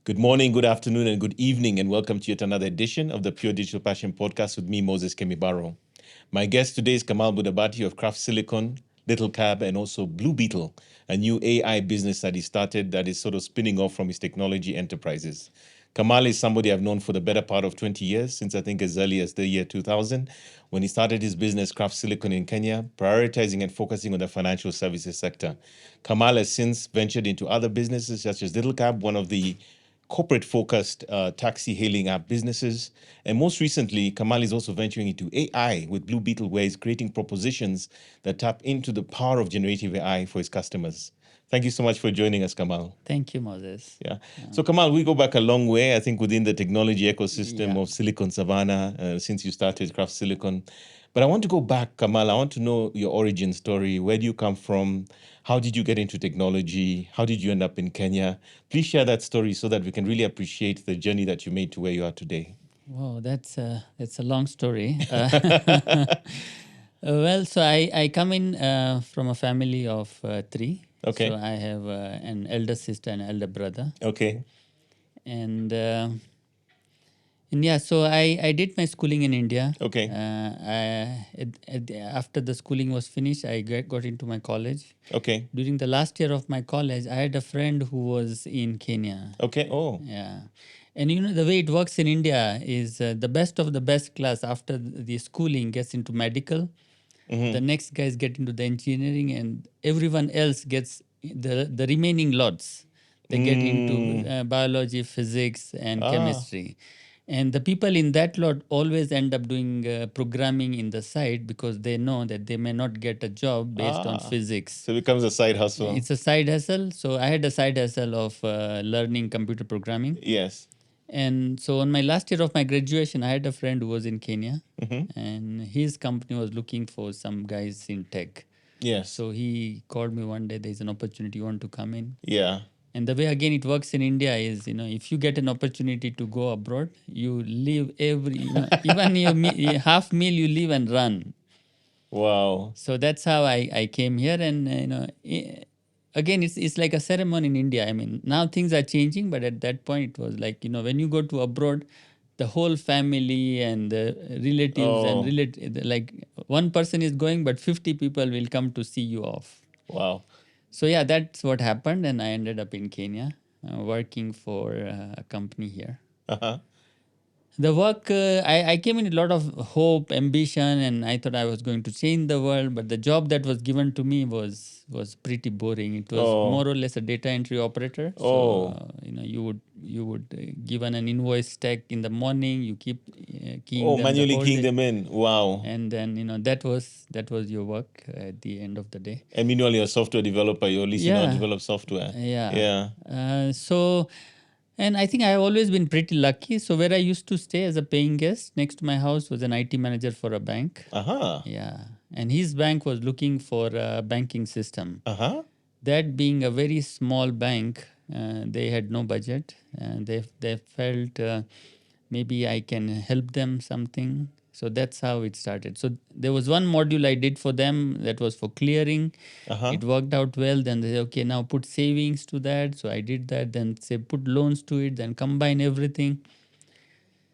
Good morning, good afternoon, and good evening, and welcome to yet another edition of the Pure Digital Passion Podcast with me, Moses Kemibaro. My guest today is Kamal Budhabhatti of Craft Silicon, Little Cab, and also BluBeetle, a new AI business that he started that is sort of spinning off from his technology enterprises. Kamal is somebody I've known for the better part of 20 years, since I think as early as the year 2000, when he started his business, Craft Silicon in Kenya, prioritizing and focusing on the financial services sector. Kamal has since ventured into other businesses such as Little Cab, one of the corporate-focused taxi hailing app businesses. And most recently, Kamal is also venturing into AI with BluBeetle, where he's creating propositions that tap into the power of generative AI for his customers. Thank you so much for joining us, Kamal. Thank you, Moses. Yeah. So, Kamal, we go back a long way, I think, within the technology ecosystem Yeah. of Silicon Savannah since you started Craft Silicon. But I want to go back, Kamal. I want to know your origin story. Where do you come from? How did you get into technology? How did you end up in Kenya? Please share that story so that we can really appreciate the journey that you made to where you are today. Wow, that's a long story. Well, so I come in from a family of three. Okay. So I have an elder sister and elder brother. Okay. And yeah, so I did my schooling in India. Okay. After the schooling was finished, I got into my college. Okay. During the last year of my college, I had a friend who was in Kenya. Okay. Oh. Yeah. And you know, the way it works in India is the best of the best class after the schooling gets into medical. The next guys get into the engineering, and everyone else gets the remaining lots. They get into biology, physics, and chemistry. And the people in that lot always end up doing programming in the side because they know that they may not get a job based on physics. So it becomes a side hustle. It's a side hustle. So I had a side hustle of learning computer programming. Yes. And so on my last year of my graduation, I had a friend who was in Kenya, and his company was looking for some guys in tech. Yes. So he called me one day, there's an opportunity, you want to come in? Yeah. And the way, again, it works in India is, you know, if you get an opportunity to go abroad, you leave even your half meal, you leave and run. Wow. So that's how I came here. And, again, it's like a ceremony in India. I mean, now things are changing, but at that point it was like, you know, when you go to abroad, the whole family and the relatives and like one person is going, but 50 people will come to see you off. Wow. So yeah, that's what happened. And I ended up in Kenya working for a company here. Uh-huh. The work, I came in a lot of hope, ambition, and I thought I was going to change the world. But the job that was given to me was pretty boring. It was more or less a data entry operator. So you know, you would given an invoice tag in the morning. You keep keying them manually the whole keying day. them in. Wow. And then, you know, that was your work at the end of the day. And meanwhile, you're a software developer. You're at least you know how to develop software. Yeah. And I think I've always been pretty lucky. So where I used to stay as a paying guest next to my house was an IT manager for a bank. Uh-huh. Yeah. And his bank was looking for a banking system. Uh-huh. That being a very small bank, they had no budget. And they felt maybe I can help them something. So that's how it started. So there was one module I did for them that was for clearing. It worked out well. Then they said, okay, now put savings to that. So I did that. Then say put loans to it. Then combine everything.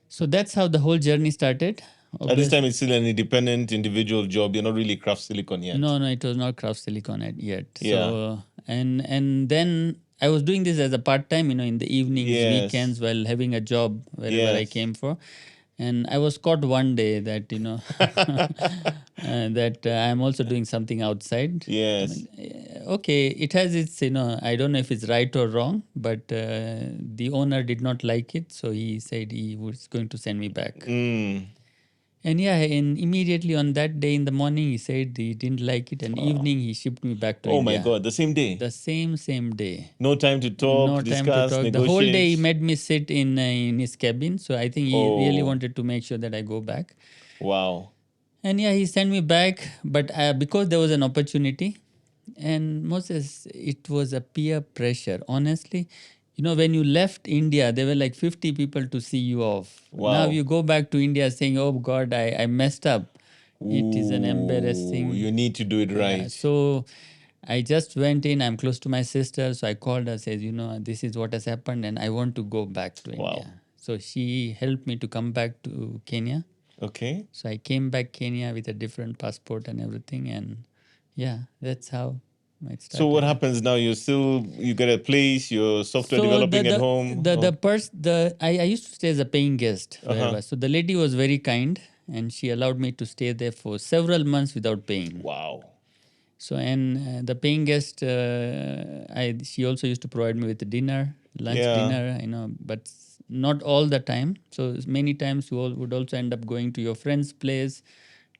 So that's how the whole journey started. At this time, it's still an independent individual job. You're not really Craft Silicon yet. No, it was not Craft Silicon yet. Yeah. So and then I was doing this as a part-time, you know, in the evenings, weekends, while having a job wherever I came for. And I was caught one day that, you know, that I'm also doing something outside. Yes. I mean, okay, it has its, you know, I don't know if it's right or wrong, but the owner did not like it. So he said he was going to send me back. And yeah, and immediately on that day in the morning, he said he didn't like it. And evening, he shipped me back to India. Oh my God, the same day? The same day. No time to talk, discuss, negotiate? The whole day he made me sit in his cabin. So I think he really wanted to make sure that I go back. Wow. And yeah, he sent me back. But because there was an opportunity, and Moses, it was a peer pressure. Honestly, you know, when you left India, there were like 50 people to see you off. Wow. Now you go back to India saying, oh God, I messed up. It is an embarrassing. You need to do it right. So I just went in. I'm close to my sister, so I called her. Says, this is what has happened, and I want to go back to Wow. India. So she helped me to come back to Kenya. Okay. So I came back Kenya with a different passport and everything, and yeah, that's how it So what started. happens now? You get a place, you're software So developing at home. I used to stay as a paying guest Uh-huh. wherever. So the lady was very kind, and she allowed me to stay there for several months without paying. Wow. So and the paying guest, she also used to provide me with dinner, lunch, Yeah. dinner, but not all the time. So many times you all would also end up going to your friend's place.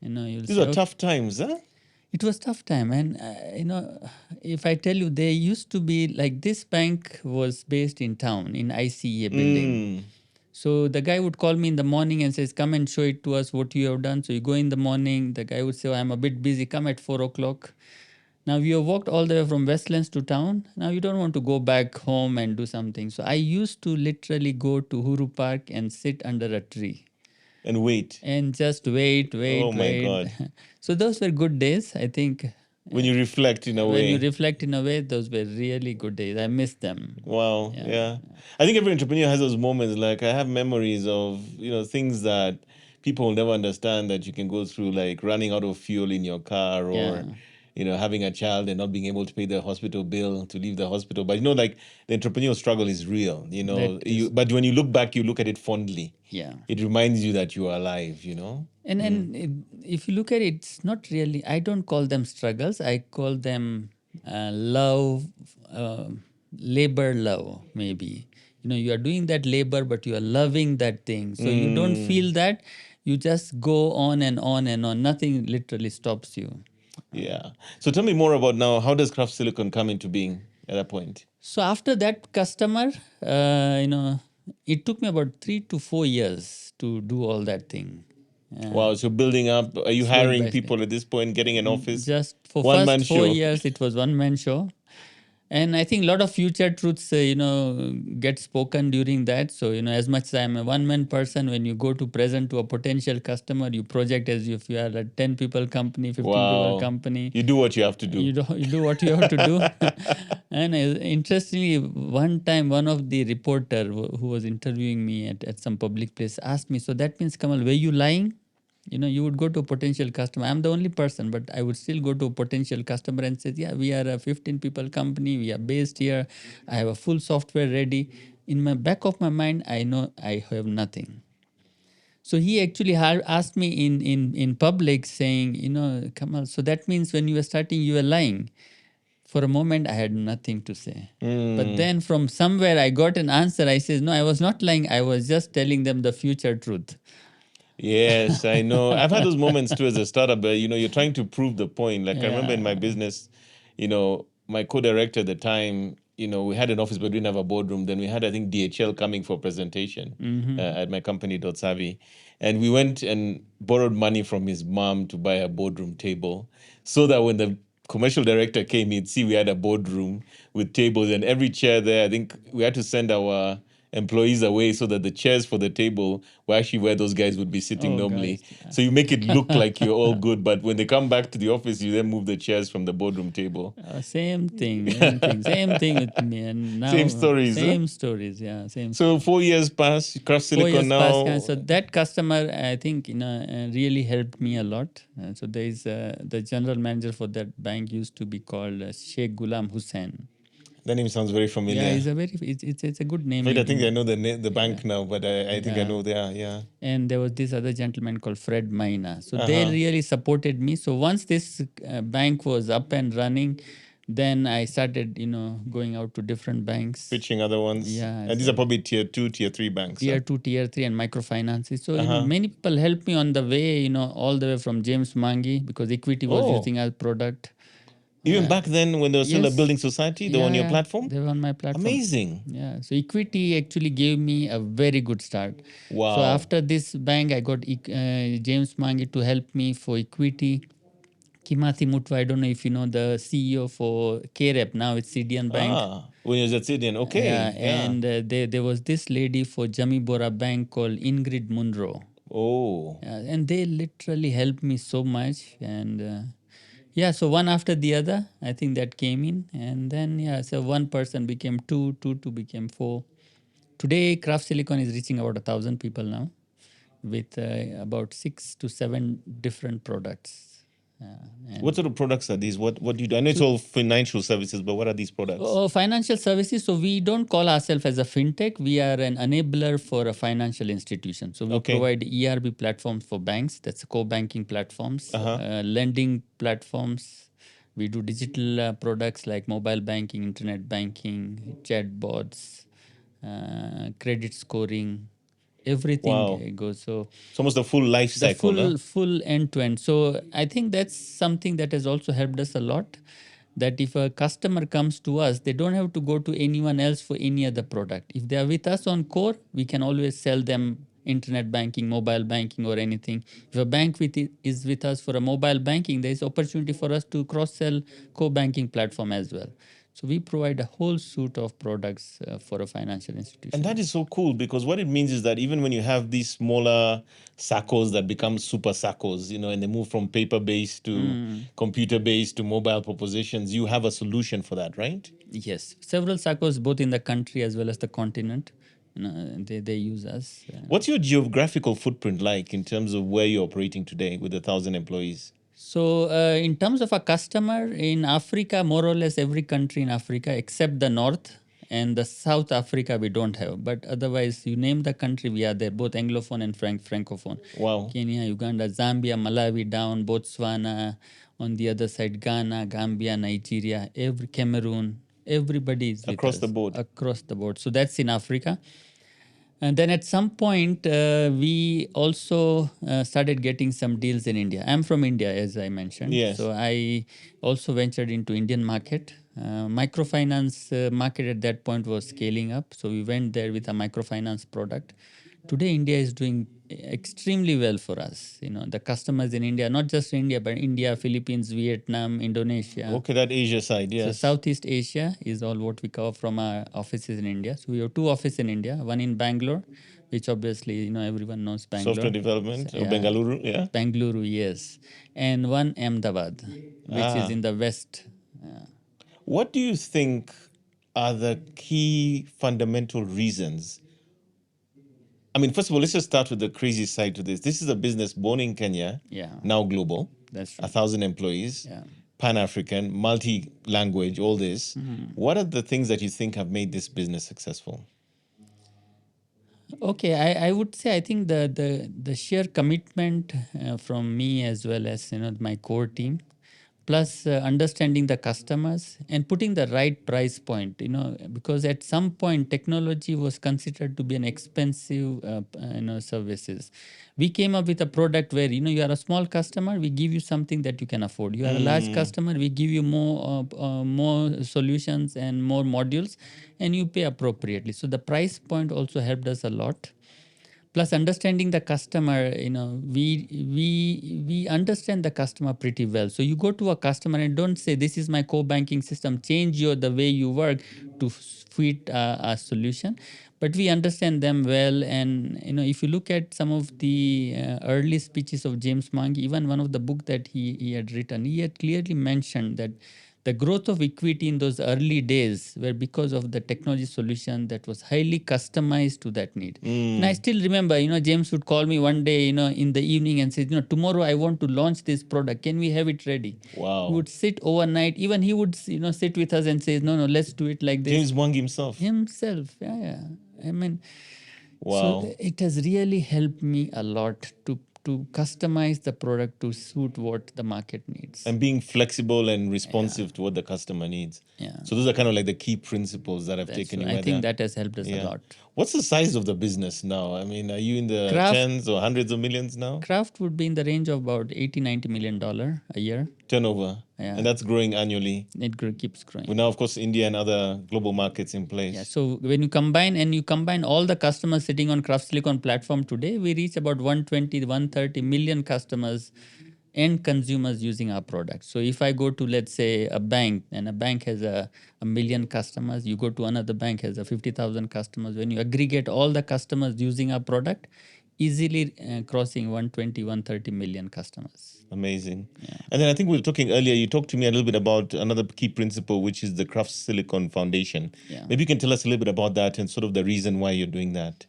You'll These say, are okay. tough times, huh? It was tough time, and if I tell you, there used to be like this bank was based in town in ICA building. Mm. So the guy would call me in the morning and says, "Come and show it to us what you have done." So you go in the morning. The guy would say, "I'm a bit busy. Come at 4 o'clock." Now you have walked all the way from Westlands to town. Now you don't want to go back home and do something. So I used to literally go to Huru Park and sit under a tree And wait. and just wait, Oh wait, my wait. God. So those were good days. I think When you reflect in a when you way. reflect in a way, those were really good days. I miss them. Wow. Yeah. Yeah. I think every entrepreneur has those moments. Like I have memories of, things that people will never understand that you can go through, like running out of fuel in your car or, Yeah. having a child and not being able to pay the hospital bill to leave the hospital. But like the entrepreneurial struggle is real, That is, but when you look back, you look at it fondly. yeah. It reminds you that you are alive. If you look at it, it's not really, I don't call them struggles. I call them love, labor love, maybe. You are doing that labor, but you are loving that thing. So you don't feel that. You just go on and on and on. Nothing literally stops you. Yeah. So tell me more about now. How does Craft Silicon come into being at that point? So after that customer, it took me about 3 to 4 years to do all that thing. Wow. So building up, are you Slowed hiring by slowed. people at this point, getting an office? Just for One first man four show. years, it was one man show, and I think a lot of future truths, get spoken during that. So as much as I'm a one man person, when you go to present to a potential customer, you project as if you are a 10 people company, 15 people Wow. company. You do what you have to do. You do what you have to do. And interestingly, one time one of the reporter who was interviewing me at some public place asked me, "So that means, Kamal, were you lying? You would go to a potential customer. I'm the only person, but I would still go to a potential customer and say, yeah, we are a 15 people company. We are based here. I have a full software ready." In my back of my mind, I know I have nothing. So he actually asked me in public saying, Kamal, so that means when you were starting, you were lying. For a moment, I had nothing to say. But then from somewhere, I got an answer. I said, no, I was not lying. I was just telling them the future truth. Yes, I know. I've had those moments too as a startup, but you're trying to prove the point. Like I remember in my Yeah. business, my co-director at the time, we had an office but we didn't have a boardroom. Then we had, I think, DHL coming for presentation at my company, Savvy. And we went and borrowed money from his mom to buy a boardroom table so that when the commercial director came, he'd see we had a boardroom with tables and every chair there. I think we had to send our employees away so that the chairs for the table were actually where those guys would be sitting Oh, normally. guys. Yeah. So you make it look like you're all good, but when they come back to the office, you then move the chairs from the boardroom table. Same thing, same thing with me. And now, Same stories, huh? same stories. Yeah, same. So 4 years passed, Craft Four Silicon years past. now. So that customer, I think, really helped me a lot. So there is the general manager for that bank used to be called Sheikh Ghulam Hussain. That name sounds very Yeah, familiar. it's a good name. In fact, I think I know the bank now, but I think I Yeah. know they are, yeah. And there was this other gentleman called Fred Maina. So they Uh-huh. really supported me. So once this bank was up and running, then I started, going out to different banks. Pitching other ones. Yeah, And these are probably tier 2, tier 3 banks. Tier Huh? 2, tier 3, and microfinances. So, Uh-huh. many people helped me on the way, all the way from James Mangi, because Equity was Oh. using our product. Even back then when there was still a Yes. building society, they were on your platform? They were on my platform. Amazing. Yeah. So Equity actually gave me a very good start. Wow. So after this bank, I got James Mangi to help me for Equity. Kimathi Mutwa, I don't know if you know the CEO for KREP, now it's CDN Bank. When you was at Sidian, okay. Yeah, and there was this lady for Jami Bora Bank called Ingrid Munro. Oh. And they literally helped me so much. And Yeah, so one after the other, I think that came in. And then, yeah, so one person became two, two became four. Today, Craft Silicon is reaching about 1,000 people now with about 6 to 7 different products. Uh, What and sort of products are these? What do you do? I know it's so all financial services, but what are these products? Financial services. So we don't call ourselves as a fintech. We are an enabler for a financial institution. So we Okay. provide ERB platforms for banks. That's core banking platforms, Uh-huh. lending platforms. We do digital products like mobile banking, internet banking, chatbots, credit scoring. Everything Wow. goes. So It's almost a full life the cycle, huh? full end to end. So I think that's something that has also helped us a lot, that if a customer comes to us, they don't have to go to anyone else for any other product. If they are with us on core, we can always sell them internet banking, mobile banking, or anything. If a bank is with us for a mobile banking, there is opportunity for us to cross sell core banking platform as well. So we provide a whole suite of products for a financial And that institution. is so cool because what it means is that even when you have these smaller SACCOs that become super SACCOs, and they move from paper-based to computer-based to mobile propositions, you have a solution for that, right? Yes, several SACCOs both in the country as well as the continent. They use us. What's your geographical footprint like in terms of where you're operating today with 1,000 employees? So, in terms of a customer in Africa, more or less every country in Africa except the North and the South Africa, we don't have. But otherwise, you name the country, we are there, both Anglophone and Francophone. Wow. Kenya, Uganda, Zambia, Malawi, down, Botswana, on the other side, Ghana, Gambia, Nigeria, every Cameroon, everybody is with Across the us board. across the board. So that's in Africa. And then at some point, we also started getting some deals in India. I'm from India, as I mentioned. Yes. So I also ventured into Indian market. Microfinance market at that point was scaling up. So we went there with a microfinance product. Today, India is doing extremely well for us. The customers in India, not just India, but India, Philippines, Vietnam, Indonesia. Okay, that Asia side, So yes. Southeast Asia is all what we cover from our offices in India. So we have two offices in India, one in Bangalore, which obviously everyone knows Software Bangalore. development, or Yeah, Bengaluru, yeah. Bangalore, yes, and one Ahmedabad, which is Ah. in the west. What do you think are the key fundamental reasons? I mean, first of all, let's just start with the crazy side to this. This is a business born in Kenya, Yeah, now global, that's true. 1,000 employees, Yeah. Pan-African, multi-language, all this. Mm-hmm. What are the things that you think have made this business successful? Okay, I would say I think the sheer commitment from me as well as my core team, plus understanding the customers and putting the right price point. Because at some point technology was considered to be an expensive services. We came up with a product where you are a small customer, we give you something that you can afford. You are a large customer, we give you more solutions and more modules, and you pay appropriately. So the price point also helped us a lot, plus understanding the customer. We understand the customer pretty well. So you go to a customer and don't say, this is my core banking system, change the way you work to fit a solution. But we understand them well. And if you look at some of the early speeches of James Monk, even one of the book that he had written, he had clearly mentioned that the growth of equity in those early days were because of the technology solution that was highly customized to that need. And I still remember, James would call me one day, in the evening and say, tomorrow I want to launch this product. Can we have it ready? He Wow. would sit overnight. Even he would, sit with us and say, no, let's do it like this. James Wang himself. Himself, yeah. I mean, so Wow. it has really helped me a lot to customize the product to suit what the market needs. And being flexible and responsive to what the customer needs. Yeah. So those are kind of like the key principles that have That's taken true. you I where think they are. that has helped us a Yeah. lot. What's the size of the business now? I mean, are you in the Craft tens or hundreds of millions now? Craft would be in the range of about $80-90 million a year. Turnover. Yeah. And that's growing annually. It keeps growing. With now, of course, India and other global markets in place. Yeah. So when you combine all the customers sitting on Craft Silicon platform today, we reach about 120-130 million customers and consumers using our products. So if I go to, let's say, a bank, and a bank has a million customers, you go to another bank has a 50,000 customers. When you aggregate all the customers using our product, easily crossing 120, 130 million customers. Amazing. And then I think we were talking earlier, you talked to me a little bit about another key principle, which is the Craft Silicon Foundation. Yeah. Maybe you can tell us a little bit about that and sort of the reason why you're doing that.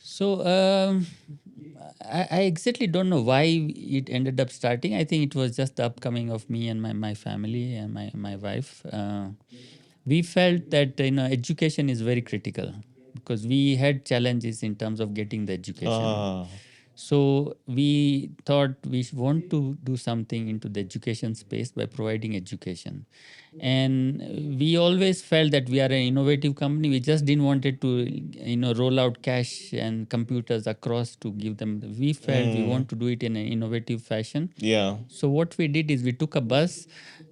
So I exactly don't know why it ended up starting. I think it was just the upcoming of me and my family and my wife. We felt that education is very critical because we had challenges in terms of getting the education. Ah, So we thought we want to do something into the education space by providing education. And we always felt that we are an innovative company. We just didn't want it to, roll out cash and computers across to give them. We felt we want to do it in an innovative fashion. yeah. So what we did is we took a bus,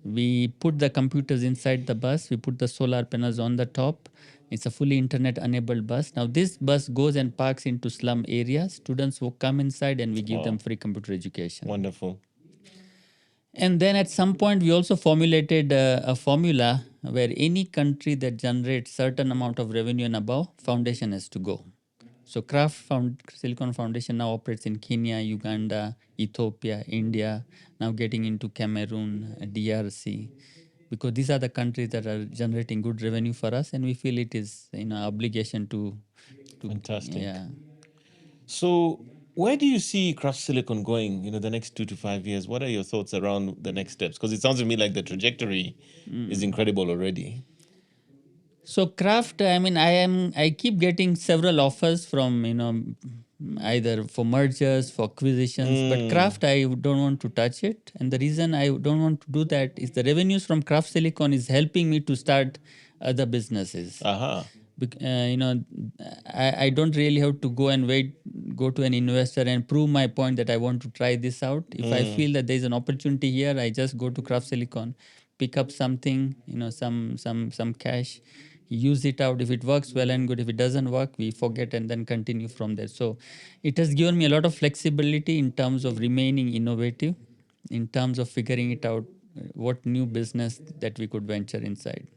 we put the computers inside the bus, we put the solar panels on the top. It's a fully internet enabled bus. Now this bus goes and parks into slum areas. Students will come inside and we give them free computer education. Wonderful. And then at some point we also formulated a formula where any country that generates certain amount of revenue and above, foundation has to go. So Silicon Foundation now operates in Kenya, Uganda, Ethiopia, India, now getting into Cameroon, DRC, because these are the countries that are generating good revenue for us, and we feel it is obligation to Fantastic. yeah. So where do you see Craft Silicon going, the next 2 to 5 years? What are your thoughts around the next steps? Because it sounds to me like the trajectory is incredible already. So craft, I keep getting several offers from either for mergers, for acquisitions, but craft I don't want to touch it. And the reason I don't want to do that is the revenues from Craft Silicon is helping me to start other businesses. Aha. I don't really have to go to an investor and prove my point that I want to try this out. If I feel that there's an opportunity here, I just go to Craft Silicon, pick up something, some cash, use it out. If it works, well and good. If it doesn't work, we forget and then continue from there. So it has given me a lot of flexibility in terms of remaining innovative, in terms of figuring it out, what new business that we could venture inside.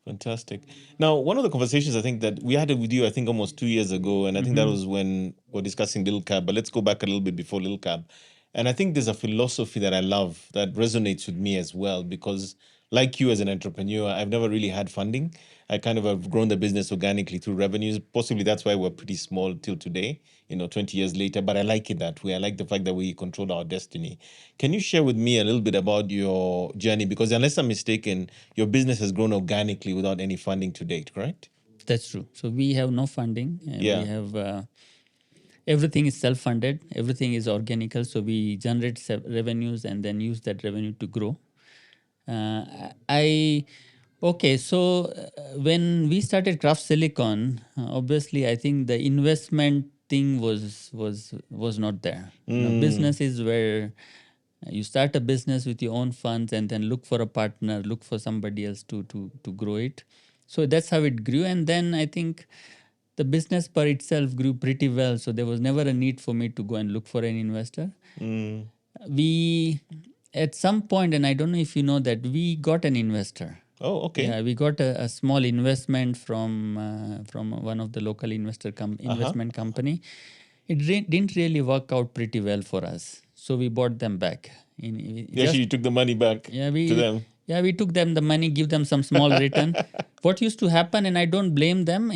Fantastic. Now, one of the conversations I think that we had with you, I think almost 2 years ago, and I think that was when we're discussing Little Cab, but let's go back a little bit before Little Cab. And I think there's a philosophy that I love that resonates with me as well, because like you as an entrepreneur, I've never really had funding. I kind of have grown the business organically through revenues. Possibly that's why we're pretty small till today, 20 years later. But I like it that way. I like the fact that we control our destiny. Can you share with me a little bit about your journey? Because unless I'm mistaken, your business has grown organically without any funding to date, correct? That's true. So we have no funding. And Yeah. We have everything is self-funded. Everything is organical. So we generate revenues and then use that revenue to grow. So when we started Craft Silicon, obviously I think the investment thing was not there. Business is where you start a business with your own funds and then look for a partner, look for somebody else to grow it. So that's how it grew. And then I think the business per itself grew pretty well. So there was never a need for me to go and look for an investor. We, at some point, and I don't know if you know that, we got an investor. Oh, okay. Yeah, we got a small investment from one of the local investment company. It didn't really work out pretty well for us, so we bought them back. You took the money back to them. Yeah, we took them the money, give them some small return. What used to happen, and I don't blame them,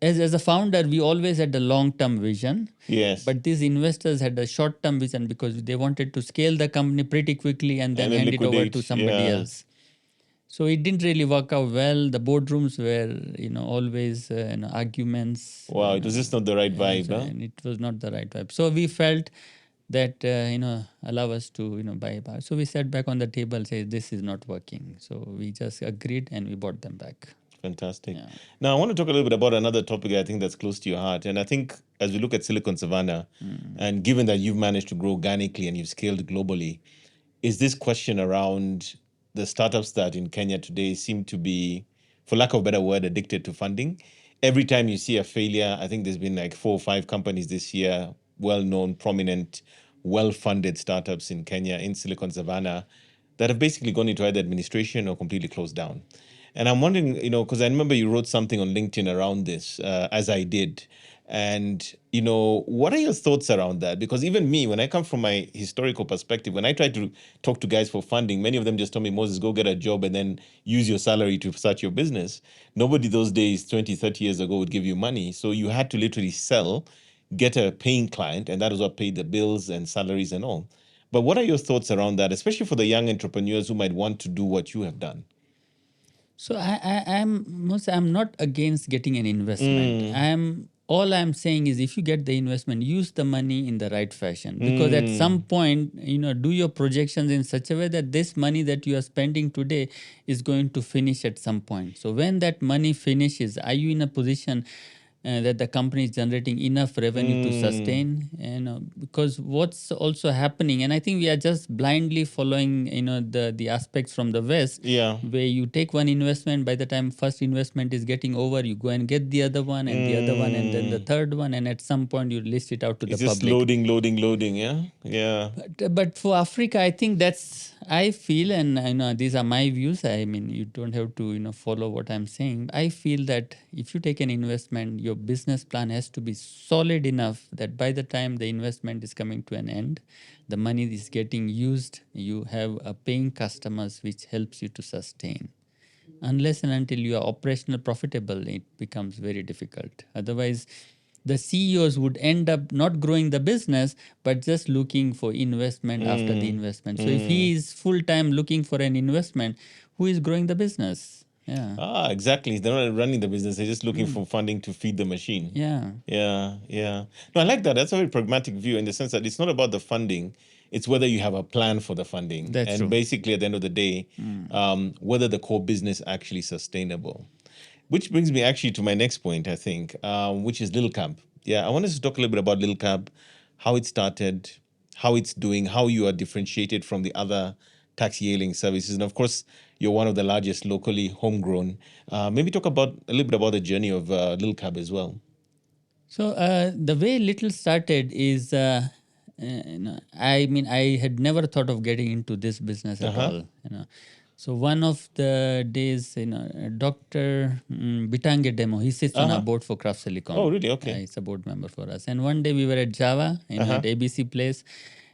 as a founder, we always had a long-term vision. Yes. But these investors had a short-term vision because they wanted to scale the company pretty quickly and then hand it over to somebody else. So it didn't really work out well. The boardrooms were, always arguments. Wow, it was just not the right vibe, huh? And it was not the right vibe. So we felt that, allow us to, buy back. So we sat back on the table, say this is not working. So we just agreed and we bought them back. Fantastic. Yeah. Now, I want to talk a little bit about another topic I think that's close to your heart. And I think as we look at Silicon Savannah, and given that you've managed to grow organically and you've scaled globally, is this question around the startups that in Kenya today seem to be, for lack of a better word, addicted to funding. Every time you see a failure, I think there's been like 4 or 5 companies this year, well-known, prominent, well-funded startups in Kenya, in Silicon Savannah, that have basically gone into either administration or completely closed down. And I'm wondering, because I remember you wrote something on LinkedIn around this, as I did. And, what are your thoughts around that? Because even me, when I come from my historical perspective, when I try to talk to guys for funding, many of them just told me, Moses, go get a job and then use your salary to start your business. Nobody those days, 20, 30 years ago, would give you money. So you had to literally sell, get a paying client, and that is what paid the bills and salaries and all. But what are your thoughts around that, especially for the young entrepreneurs who might want to do what you have done? So I'm not against getting an investment. All I'm saying is if you get the investment, use the money in the right fashion. Because at some point, do your projections in such a way that this money that you are spending today is going to finish at some point. So when that money finishes, are you in a position that the company is generating enough revenue to sustain? Because what's also happening, and I think we are just blindly following the aspects from the West, Yeah. where you take one investment, by the time first investment is getting over, you go and get the other one and the other one and then the third one, and at some point you list it out to It's the just public. loading. Yeah. Yeah. But for Africa, I think I feel, and these are my views. I mean, you don't have to follow what I'm saying. I feel that if you take an investment, your business plan has to be solid enough that by the time the investment is coming to an end, the money is getting used, you have a paying customers, which helps you to sustain. Unless and until you are operational profitable, it becomes very difficult. Otherwise, the CEOs would end up not growing the business, but just looking for investment after the investment. So if he is full time looking for an investment, who is growing the business? Yeah. Exactly. They're not running the business. They're just looking for funding to feed the machine. Yeah. Yeah. No, I like that. That's a very pragmatic view in the sense that it's not about the funding. It's whether you have a plan for the funding. That's and true. basically, at the end of the day, whether the core business actually sustainable. Which brings me actually to my next point, I think, which is Little Cab. Yeah, I wanted to talk a little bit about Little Cab, how it started, how it's doing, how you are differentiated from the other taxi hailing services. And of course, you're one of the largest locally homegrown. Maybe talk about a little bit about the journey of Little Cab as well. So the way Little started is, I mean, I had never thought of getting into this business at all. So one of the days, Dr. Bitange Demo, he sits on our board for Craft Silicon. Oh, really? Okay. He's a board member for us. And one day we were at Java, at ABC Place,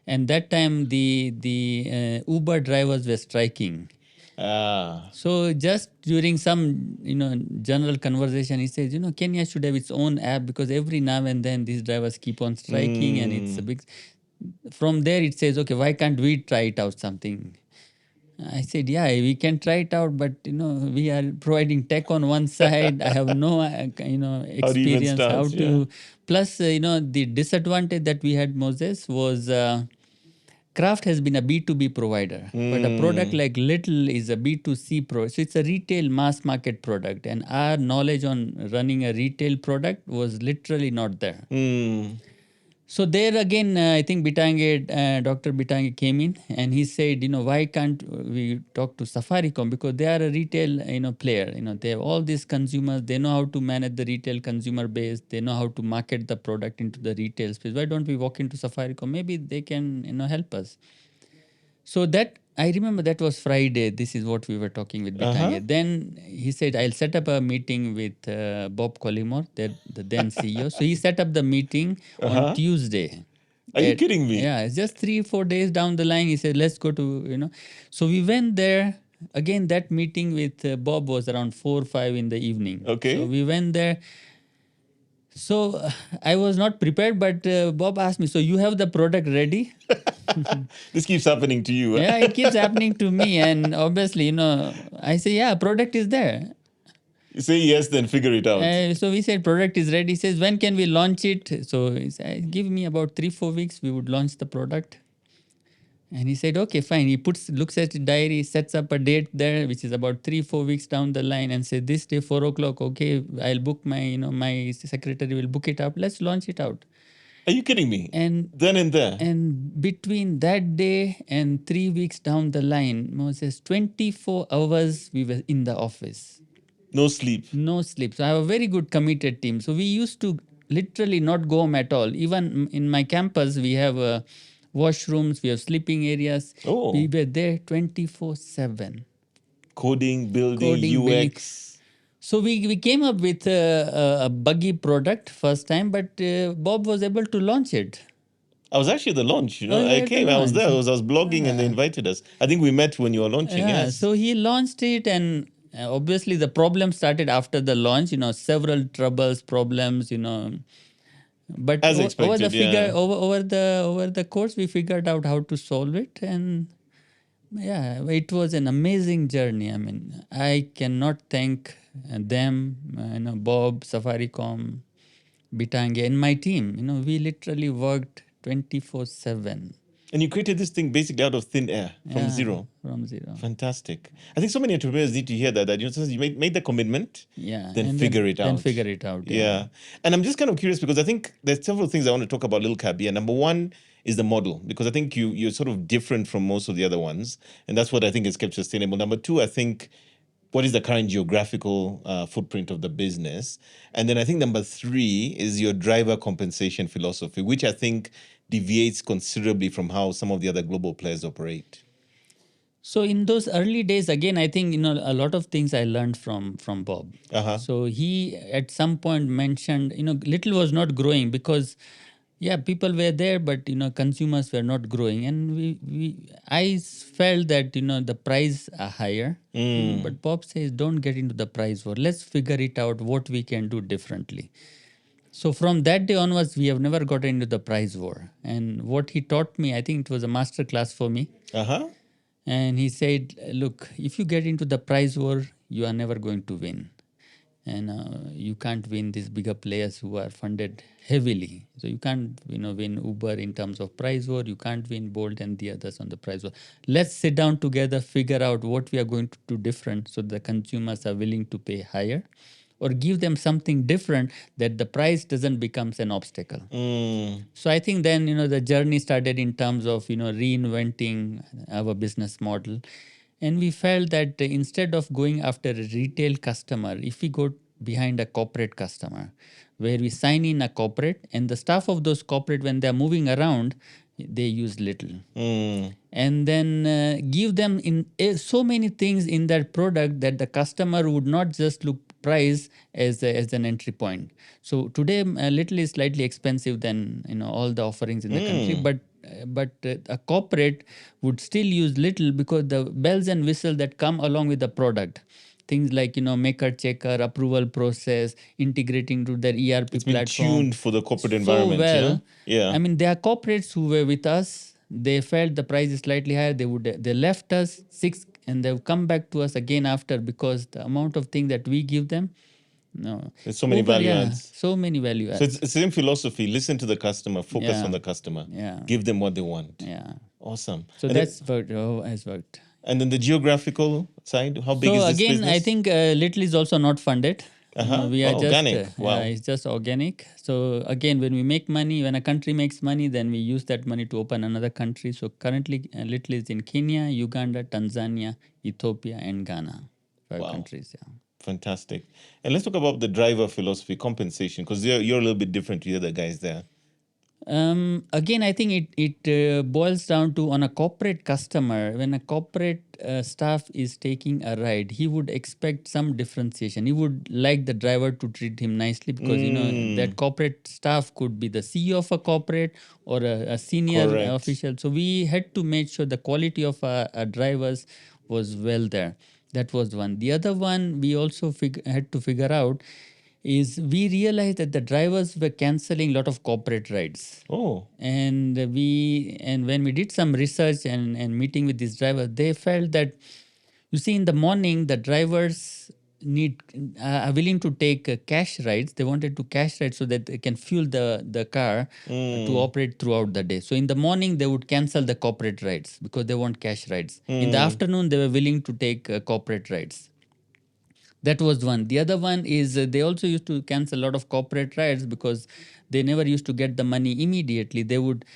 and that time the Uber drivers were striking. So just during some general conversation, he says, Kenya should have its own app because every now and then these drivers keep on striking, and it's a big. From there, it says, okay, why can't we try it out something? I said, yeah, we can try it out, but we are providing tech on one side. I have no experience how to. Plus, the disadvantage that we had, Moses, was. Craft has been a B2B provider, but a product like Little is a B2C product. So it's a retail mass market product, and our knowledge on running a retail product was literally not there. So there again, I think Dr. Bitange came in and he said, why can't we talk to Safaricom, because they are a retail player. They have all these consumers. They know how to manage the retail consumer base. They know how to market the product into the retail space. Why don't we walk into Safaricom? Maybe they can help us. So that I remember that was Friday. This is what we were talking with Bitange. Then he said, I'll set up a meeting with Bob Collymore, the then CEO. So he set up the meeting on Tuesday. Are you kidding me? Yeah, it's just 3-4 days down the line. He said, let's go to. So we went there. Again, that meeting with Bob was around 4 or 5 in the evening. Okay. So we went there. So I was not prepared, but Bob asked me, so you have the product ready? This keeps happening to you. Yeah, it keeps happening to me. And obviously, I say, yeah, product is there. You say yes, then figure it out. So we said product is ready. He says, when can we launch it? So he said, give me about 3-4 weeks, we would launch the product. And he said, okay, fine. He looks at the diary, sets up a date there, which is about 3-4 weeks down the line, and said, this day, 4 o'clock, okay, I'll book my secretary will book it up. Let's launch it out. Are you kidding me? And then and there. And between that day and 3 weeks down the line, Moses, 24 hours we were in the office. No sleep. No sleep. So I have a very good committed team. So we used to literally not go home at all. Even in my campus, we have washrooms, we have sleeping areas. Oh. We were there 24/7. Coding, building, coding, building. UX. So we came up with a buggy product first time, but Bob was able to launch it. I was actually at the launch. You Oh, know, you I were at the came. I was there. I launch. was blogging, and they invited us. I think we met when you were launching. Yeah, Yes. so he launched it, and obviously the problem started after the launch. Several troubles, problems. But As over the expected, yeah. over the course, we figured out how to solve it, and yeah, it was an amazing journey. I mean, I cannot thank them, Bob, Safaricom, Bitange, and my team. We literally worked 24/7. And you created this thing basically out of thin air from Yeah, zero. from zero. Fantastic. I think so many entrepreneurs need to hear that sometimes you make the commitment, Yeah, then and figure it then out. figure it out. Yeah. And I'm just kind of curious because I think there's several things I want to talk about Lil Cab here. Number one is the model, because I think you're sort of different from most of the other ones. And that's what I think has kept sustainable. Number two, I think what is the current geographical footprint of the business? And then I think number three is your driver compensation philosophy, which I think deviates considerably from how some of the other global players operate. So in those early days, again, I think a lot of things I learned from Bob. Uh-huh. So he at some point mentioned, Little was not growing because, yeah, people were there, but consumers were not growing, and I felt that the price are higher. But Bob says, don't get into the price war. Let's figure it out what we can do differently. So from that day onwards, we have never got into the price war. And what he taught me, I think it was a master class for me. Uh-huh. And he said, look, if you get into the price war, you are never going to win. And you can't win these bigger players who are funded heavily. So you can't win Uber in terms of price war. You can't win Bolt and the others on the price war. Let's sit down together, figure out what we are going to do different so the consumers are willing to pay higher, or give them something different that the price doesn't becomes an obstacle. So I think then the journey started in terms of reinventing our business model, and we felt that instead of going after a retail customer, if we go behind a corporate customer, where we sign in a corporate, and the staff of those corporate, when they're moving around, they use Little. And then give them so many things in that product that the customer would not just look price as an entry point. So today Little is slightly expensive than all the offerings in the country, but a corporate would still use Little because the bells and whistles that come along with the product, things like maker checker, approval process, integrating to their ERP It's been platform, tuned for the corporate so environment, well. Yeah. I mean, there are corporates who were with us. They felt the price is slightly higher. They left us and they've come back to us again after, because the amount of thing that we give them. No, There's so many value adds. So many value adds. So it's the same philosophy. Listen to the customer, focus on the customer, give them what they want. Yeah. Awesome. So and that's worked. Has worked. And then the geographical side, how big is this again, business? I think Little is also not funded. We are just organic. Wow. It's just organic. So again, when we make money, when a country makes money, then we use that money to open another country. So currently, Little is in Kenya, Uganda, Tanzania, Ethiopia, and Ghana. 5 countries. Yeah. Fantastic. And let's talk about the driver philosophy, compensation, because you're a little bit different to the other guys there. Again, I think it boils down to, on a corporate customer, when a corporate staff is taking a ride, he would expect some differentiation. He would like the driver to treat him nicely, because that corporate staff could be the CEO of a corporate or a senior official. So we had to make sure the quality of our drivers was well there. That was one. The other one we also had to figure out is, we realized that the drivers were canceling a lot of corporate rides. And when we did some research and meeting with these drivers, they felt that, you see, in the morning, the drivers are willing to take cash rides. They wanted to cash ride so that they can fuel the car to operate throughout the day. So in the morning, they would cancel the corporate rides because they want cash rides. In the afternoon, they were willing to take corporate rides. That was one. The other one is they also used to cancel a lot of corporate rides because they never used to get the money immediately. They would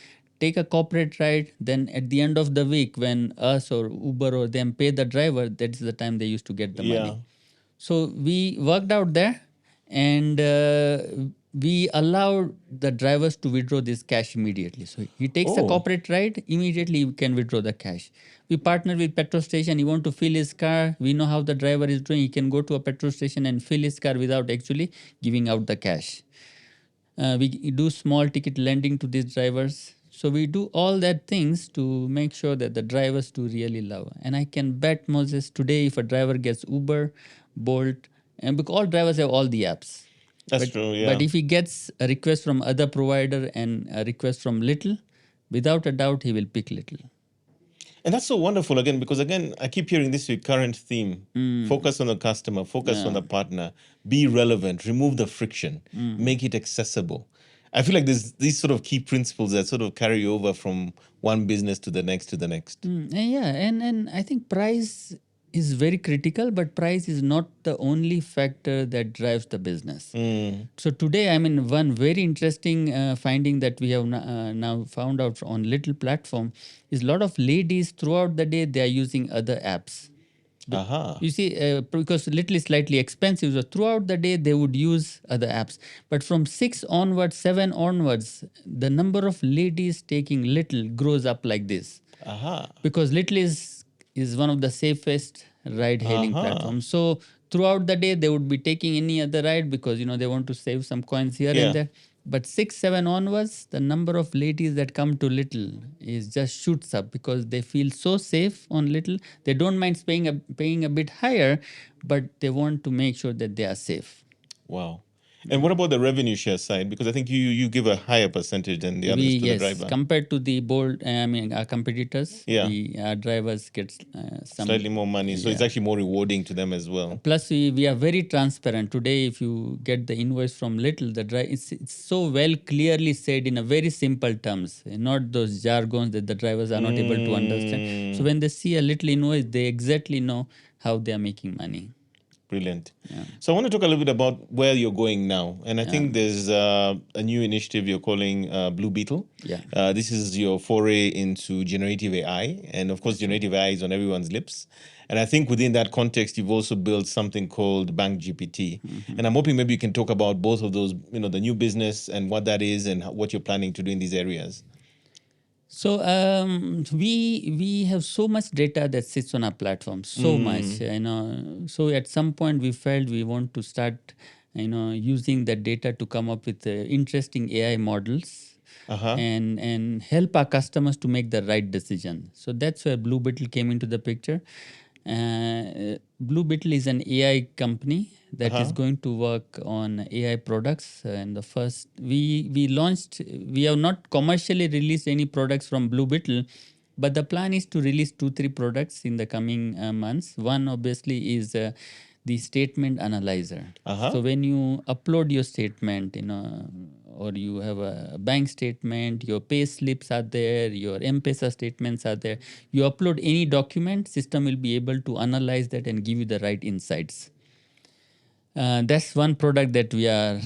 take a corporate ride, then at the end of the week, when us or Uber or them pay the driver, that's the time they used to get the money. So we worked out there, and we allow the drivers to withdraw this cash immediately. So he takes a Oh, corporate ride, immediately you can withdraw the cash. We partner with petrol station. He want to fill his car. We know how the driver is doing. He can go to a petrol station and fill his car without actually giving out the cash. We do small ticket lending to these drivers. So we do all that things to make sure that the drivers do really love. And I can bet, Moses, today if a driver gets Uber, Bolt, and because all drivers have all the apps. that's But true. but Yeah. if he gets a request from other provider and a request from Little, without a doubt he will pick Little. And that's so wonderful again, because again, I keep hearing this recurrent theme. Focus on the customer, focus on the partner, be relevant, remove the friction, make it accessible. I feel like there's these sort of key principles that sort of carry over from one business to the next to the next. And I think price is very critical, but price is not the only factor that drives the business. So today, I mean, one very interesting finding that we have now found out on Little platform is a lot of ladies throughout the day they are using other apps. Aha. You see, because Little is slightly expensive, so throughout the day they would use other apps. But from 6 onwards, 7 onwards, the number of ladies taking Little grows up like this. Aha. Because Little is one of the safest ride hailing platforms. So throughout the day they would be taking any other ride because they want to save some coins here Yeah. and there. But 6, 7 onwards, the number of ladies that come to Little is just shoots up because they feel so safe on Little. They don't mind paying a bit higher, but they want to make sure that they are safe. Wow. And what about the revenue share side? Because I think you give a higher percentage than the others to the driver. Compared to the bold, our competitors, Yeah. our drivers get some Slightly more money. So it's actually more rewarding to them as well. Plus, we are very transparent. Today, if you get the invoice from Little, it's so well clearly said in a very simple terms, not those jargons that the drivers are not able to understand. So when they see a Little invoice, they exactly know how they are making money. Brilliant. So I want to talk a little bit about where you're going now. And I think there's a new initiative you're calling BluBeetle. Yeah. This is your foray into generative AI. And of course, generative AI is on everyone's lips. And I think within that context, you've also built something called Bank GPT. And I'm hoping maybe you can talk about both of those, the new business and what that is and what you're planning to do in these areas. So we have so much data that sits on our platform, so much. So at some point we felt we want to start, using that data to come up with interesting AI models. And help our customers to make the right decision. So that's where BluBeetle came into the picture. BluBeetle is an AI company that is going to work on AI products. And the first we have not commercially released any products from BluBeetle, but the plan is to release 2-3 products in the coming months. One obviously is the statement analyzer. So when you upload your statement, or you have a bank statement, your pay slips are there, your M-Pesa statements are there. You upload any document, system will be able to analyze that and give you the right insights. That's one product that we are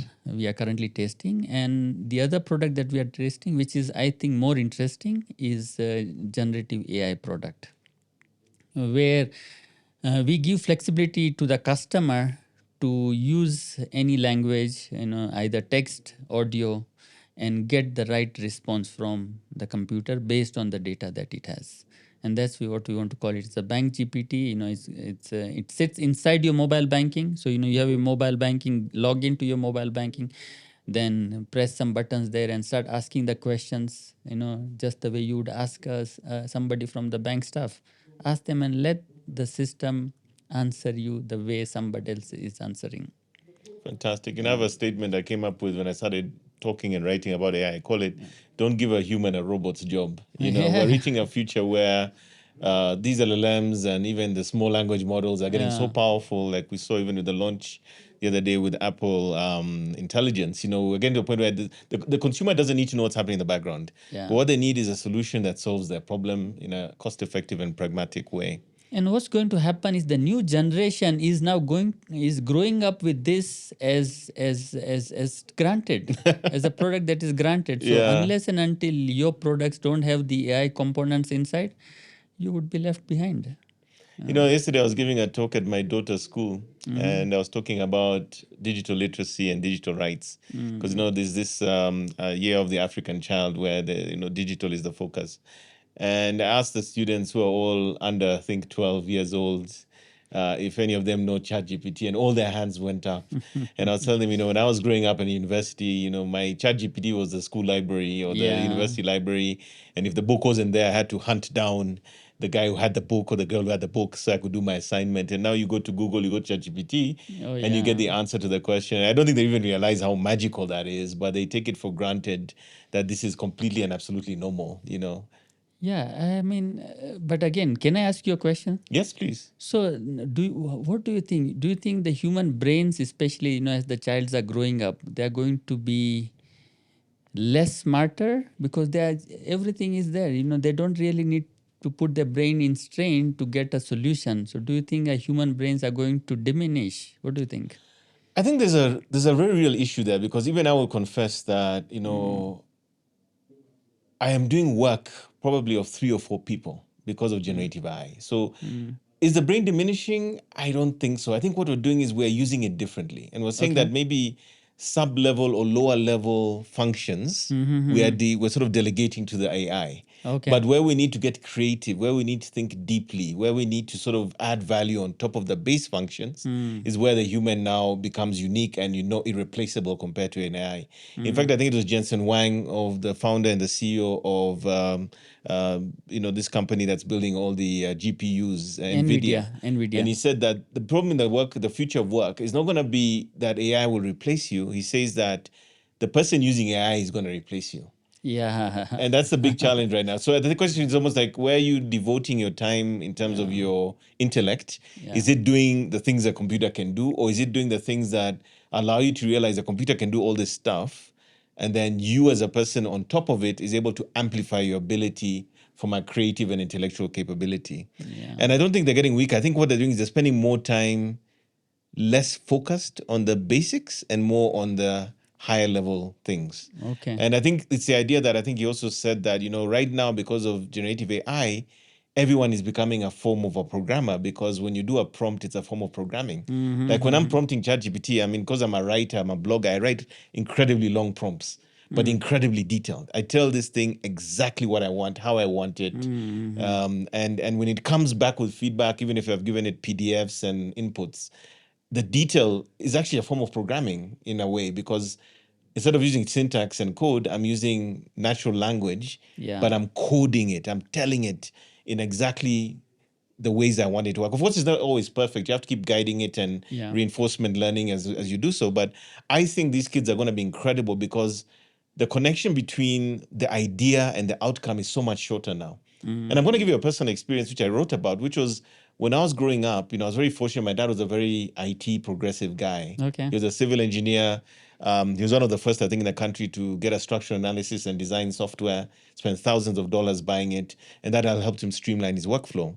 currently testing, and the other product that we are testing, which is I think more interesting, is generative AI product, where we give flexibility to the customer to use any language, either text, audio, and get the right response from the computer based on the data that it has. And that's what we want to call it. It's a bank GPT. It sits inside your mobile banking. So you have your mobile banking, log into your mobile banking, then press some buttons there and start asking the questions. Just the way you would ask somebody from the bank staff. Ask them and let the system answer you the way somebody else is answering. Fantastic. And I have a statement I came up with when I started talking and writing about AI. I call it, don't give a human a robot's job. We're reaching a future where these LLMs and even the small language models are getting so powerful, like we saw even with the launch the other day with Apple Intelligence. We're getting to a point where the consumer doesn't need to know what's happening in the background. But what they need is a solution that solves their problem in a cost-effective and pragmatic way. And what's going to happen is the new generation is now growing up with this as granted, as a product that is granted. So unless and until your products don't have the AI components inside, you would be left behind. Yesterday I was giving a talk at my daughter's school, and I was talking about digital literacy and digital rights, because there's this year of the African child where the digital is the focus, and I asked the students who are all under, I think, 12 years old, if any of them know ChatGPT, and all their hands went up. And I was telling them, when I was growing up in university, my ChatGPT was the school library or the Yeah. university library, and if the book wasn't there, I had to hunt down the guy who had the book or the girl who had the book so I could do my assignment. And now you go to Google, you go to ChatGPT, Oh, and you get the yeah. answer to the question. I don't think they even realize how magical that is, but they take it for granted that this is completely and absolutely normal. Yeah, I mean, but again, can I ask you a question? Yes, please. So, what do you think? Do you think the human brains, especially as the childs are growing up, they are going to be less smarter because everything is there? They don't really need to put their brain in strain to get a solution. So, do you think human brains are going to diminish? What do you think? I think there's a very real issue there, because even I will confess that I am doing work probably of 3 or 4 people because of generative AI. So is the brain diminishing? I don't think so. I think what we're doing is we're using it differently. And we're saying Okay. that maybe sub-level or lower level functions, we're sort of delegating to the AI. Okay. But where we need to get creative, where we need to think deeply, where we need to sort of add value on top of the base functions is where the human now becomes unique and irreplaceable compared to an AI. In fact, I think it was Jensen Wang, of the founder and the CEO of this company that's building all the GPUs, NVIDIA. NVIDIA. And he said that the problem in the future of work is not going to be that AI will replace you. He says that the person using AI is going to replace you. Yeah. And that's the big challenge right now. So the question is almost like, where are you devoting your time in terms of your intellect? Yeah. Is it doing the things a computer can do, or is it doing the things that allow you to realize a computer can do all this stuff, and then you as a person on top of it is able to amplify your ability from a creative and intellectual capability? Yeah. And I don't think they're getting weak. I think what they're doing is they're spending more time less focused on the basics and more on the higher level things. Okay. And I think it's the idea that I think he also said that, right now, because of generative AI, everyone is becoming a form of a programmer, because when you do a prompt, it's a form of programming. Like when I'm prompting ChatGPT, I mean, because I'm a writer, I'm a blogger, I write incredibly long prompts, but incredibly detailed. I tell this thing exactly what I want, how I want it. And when it comes back with feedback, even if I've given it PDFs and inputs, the detail is actually a form of programming in a way, because instead of using syntax and code, I'm using natural language, Yeah. but I'm coding it. I'm telling it in exactly the ways I want it to work. Of course, it's not always perfect. You have to keep guiding it and Yeah. reinforcement learning as you do so. But I think these kids are going to be incredible, because the connection between the idea and the outcome is so much shorter now. And I'm going to give you a personal experience, which I wrote about, which was when I was growing up. I was very fortunate. My dad was a very IT progressive guy. Okay. He was a civil engineer. He was one of the first, I think, in the country to get a structural analysis and design software, spent thousands of dollars buying it, and that helped him streamline his workflow.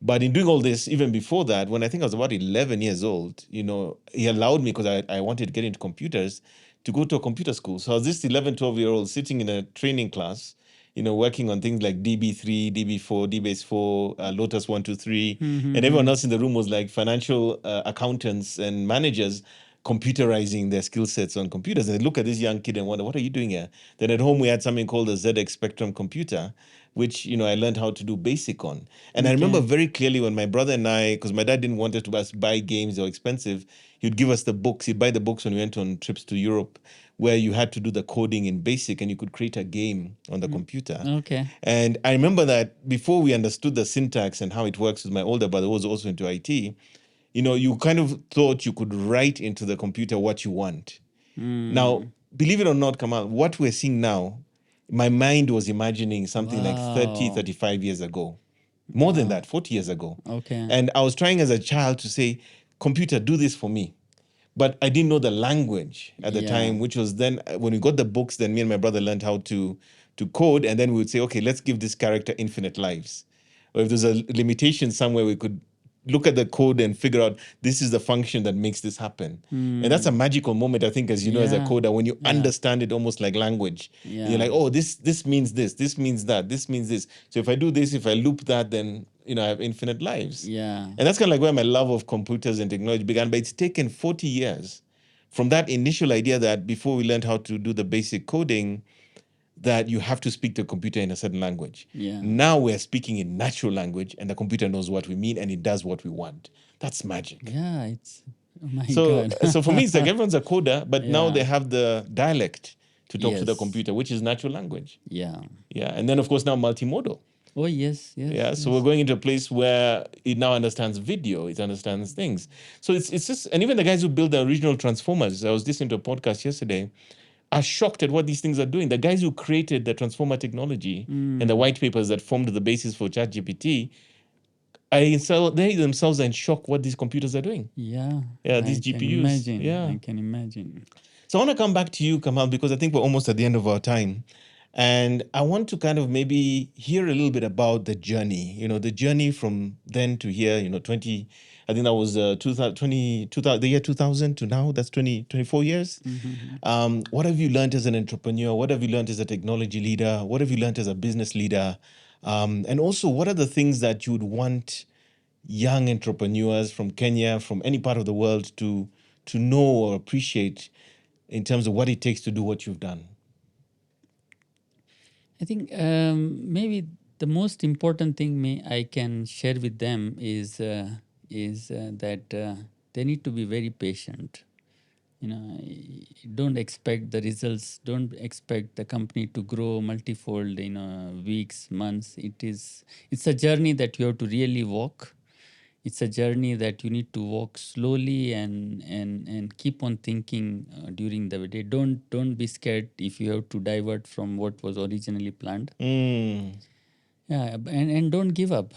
But in doing all this, even before that, when I think I was about 11 years old, he allowed me, because I wanted to get into computers, to go to a computer school. So I was this 11, 12-year-old sitting in a training class, working on things like DB3, DB4, DBase4, Lotus 123. And everyone else in the room was like financial accountants and managers computerizing their skill sets on computers. And they look at this young kid and wonder, what are you doing here? Then at home, we had something called the ZX Spectrum computer, which, I learned how to do basic on. And I remember very clearly when my brother and I, because my dad didn't want us to buy games, they were expensive, he'd give us the books. He'd buy the books when we went on trips to Europe, where you had to do the coding in basic and you could create a game on the computer. Okay. And I remember that before we understood the syntax and how it works, with my older brother, who was also into IT, you kind of thought you could write into the computer what you want. Now, believe it or not, Kamal, what we're seeing now, my mind was imagining something like 30, 35 years ago. More than that, 40 years ago. Okay. And I was trying as a child to say, computer, do this for me. But I didn't know the language at the time, which was then, when we got the books, then me and my brother learned how to code. And then we would say, okay, let's give this character infinite lives. Or if there's a limitation somewhere, we could look at the code and figure out this is the function that makes this happen. And that's a magical moment, I think, as you know, as a coder, when you understand it almost like language. Yeah. You're like, oh, this means this means that, this means this. So if I do this, if I loop that, then have infinite lives. Yeah. And that's kind of like where my love of computers and technology began. But it's taken 40 years from that initial idea that before we learned how to do the basic coding, that you have to speak to a computer in a certain language. Yeah. Now we're speaking in natural language and the computer knows what we mean and it does what we want. That's magic. Yeah, it's, oh my So, God. so for me, it's like everyone's a coder, but now Yeah. they have the dialect to talk to the Yes. computer, which is natural language. Yeah. Yeah. And then, of course, now multimodal. Oh, yes, yes. Yeah, so we're going into a place where it now understands video, it understands things. So it's just, and even the guys who build the original transformers, I was listening to a podcast yesterday, are shocked at what these things are doing. The guys who created the transformer technology and the white papers that formed the basis for ChatGPT, they themselves are in shock what these computers are doing. Yeah. Yeah, these I GPUs. Can imagine. Yeah. I can imagine. So I want to come back to you, Kamal, because I think we're almost at the end of our time. And I want to kind of maybe hear a little bit about the journey, the journey from then to here, 20, I think that was 2020, the year 2000 to now, that's 24 years. What have you learned as an entrepreneur? What have you learned as a technology leader? What have you learned as a business leader? And also, what are the things that you would want young entrepreneurs from Kenya, from any part of the world to know or appreciate in terms of what it takes to do what you've done? I think maybe the most important thing I can share with them is that they need to be very patient. Don't expect the results. Don't expect the company to grow multifold in weeks, months. It's a journey that you have to really walk. It's a journey that you need to walk slowly and keep on thinking during the day. Don't be scared if you have to divert from what was originally planned. Yeah, and don't give up.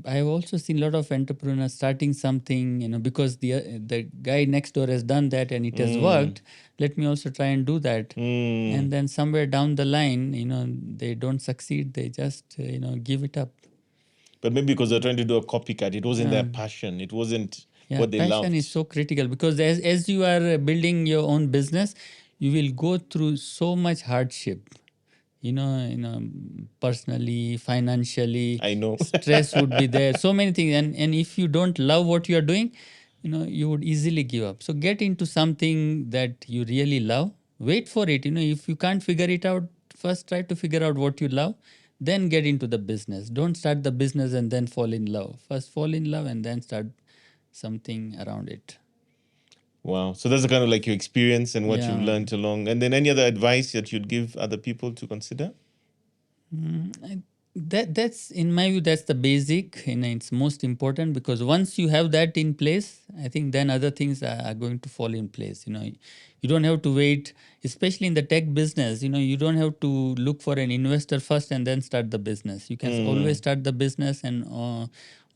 I have also seen a lot of entrepreneurs starting something, because the guy next door has done that and it has worked. Let me also try and do that. And then somewhere down the line, they don't succeed. They just give it up. But maybe because they're trying to do a copycat, it wasn't their passion. It wasn't what they loved. Passion is so critical because as you are building your own business, you will go through so much hardship. Personally, financially, I know. stress would be there. So many things, and if you don't love what you are doing, you would easily give up. So get into something that you really love. Wait for it. If you can't figure it out, first try to figure out what you love. Then get into the business. Don't start the business and then fall in love. First fall in love and then start something around it. Wow. So that's the kind of like your experience and what you've Yeah. learned along. And then any other advice that you'd give other people to consider? That's in my view, that's the basic. It's most important because once you have that in place, I think then other things are going to fall in place. You don't have to wait, especially in the tech business. You don't have to look for an investor first and then start the business. You can always start the business, and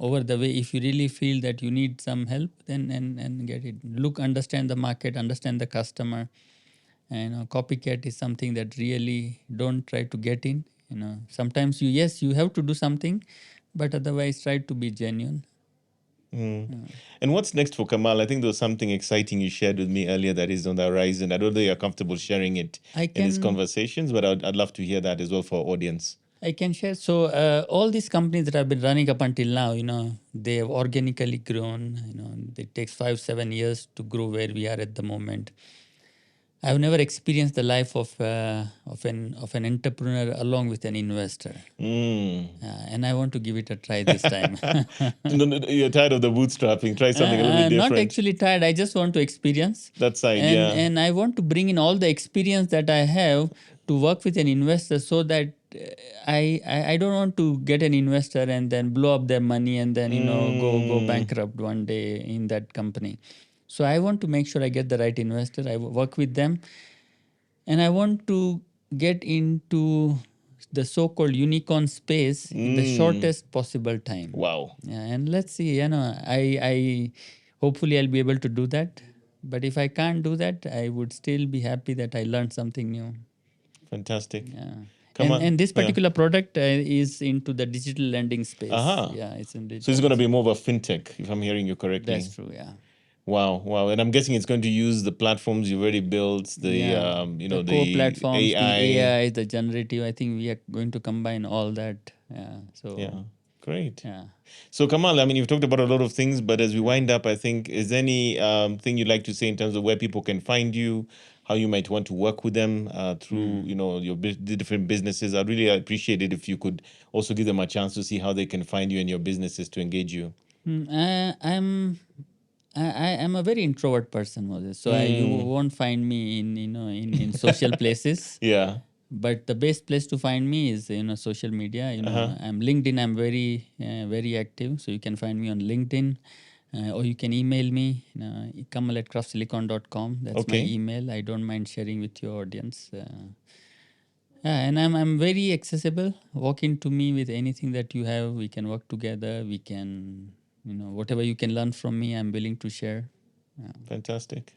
over the way, if you really feel that you need some help, then and get it. Understand the market, understand the customer. And copycat is something that really don't try to get in. Sometimes you have to do something, but otherwise try to be genuine. And what's next for Kamal? I think there was something exciting you shared with me earlier that is on the horizon. I don't know if you're comfortable sharing it in these conversations, but I'd love to hear that as well for our audience. I can share. So all these companies that I've been running up until now, they have organically grown. It takes 5-7 years to grow where we are at the moment. I've never experienced the life of an entrepreneur along with an investor, and I want to give it a try this time. No, you're tired of the bootstrapping. Try something a little bit different. Not actually tired. I just want to experience that side, and I want to bring in all the experience that I have to work with an investor, so that I don't want to get an investor and then blow up their money and then go bankrupt one day in that company. So I want to make sure I get the right investor. I work with them, and I want to get into the so-called unicorn space in the shortest possible time. Wow. Yeah, and let's see. I hopefully I'll be able to do that. But if I can't do that, I would still be happy that I learned something new. Fantastic. Yeah. And this particular product is into the digital lending space. Yeah, it's in digital. So it's going to be more of a fintech, if I'm hearing you correctly. That's true. Yeah. Wow. And I'm guessing it's going to use the platforms you've already built, the core platforms, AI. the AI, the generative. I think we are going to combine all that. Yeah. So. Yeah. Great. Yeah. So, Kamal, I mean, you've talked about a lot of things, but as we wind up, I think, is there any thing you'd like to say in terms of where people can find you, how you might want to work with them through, your the different businesses? I'd really appreciate it if you could also give them a chance to see how they can find you and your businesses to engage you. I am a very introvert person, Moses. So you won't find me in social places. Yeah. But the best place to find me is social media. I'm LinkedIn. I'm very active. So you can find me on LinkedIn, or you can email me. Kamal@craftsilicon.com. That's my Okay. email. I don't mind sharing with your audience. Yeah, and I'm very accessible. Walk into me with anything that you have. We can work together. We can, whatever you can learn from me, I'm willing to share. Fantastic.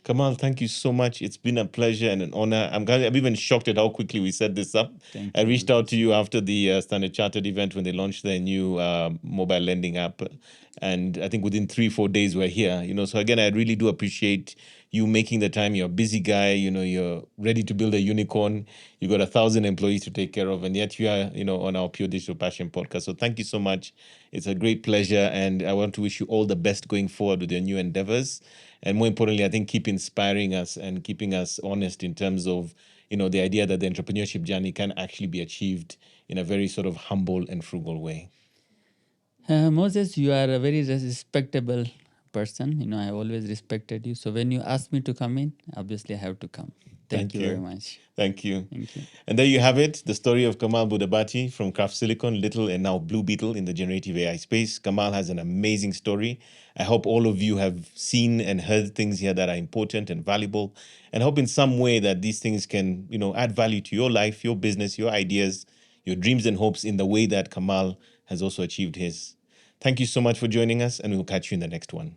Kamal, thank you so much. It's been a pleasure and an honor. I'm even shocked at how quickly we set this up. Thank I you, reached out Moses. to you after the Standard Chartered event when they launched their new mobile lending app, and I think within 3-4 days we're here. So again, I really do appreciate you making the time. You're a busy guy. You're ready to build a unicorn. You got 1,000 employees to take care of, and yet you are, on our Pure Digital Passion podcast. So thank you so much. It's a great pleasure, and I want to wish you all the best going forward with your new endeavors. And more importantly, I think keep inspiring us and keeping us honest in terms of, the idea that the entrepreneurship journey can actually be achieved in a very sort of humble and frugal way. Moses, you are a very respectable person. I always respected you. So when you ask me to come in, obviously I have to come. Thank you very much. Thank you. Thank you. And there you have it, the story of Kamal Budhabhatti from Craft Silicon, Little, and now BluBeetle in the generative AI space. Kamal has an amazing story. I hope all of you have seen and heard things here that are important and valuable, and hope in some way that these things can, add value to your life, your business, your ideas, your dreams and hopes in the way that Kamal has also achieved his. Thank you so much for joining us, and we'll catch you in the next one.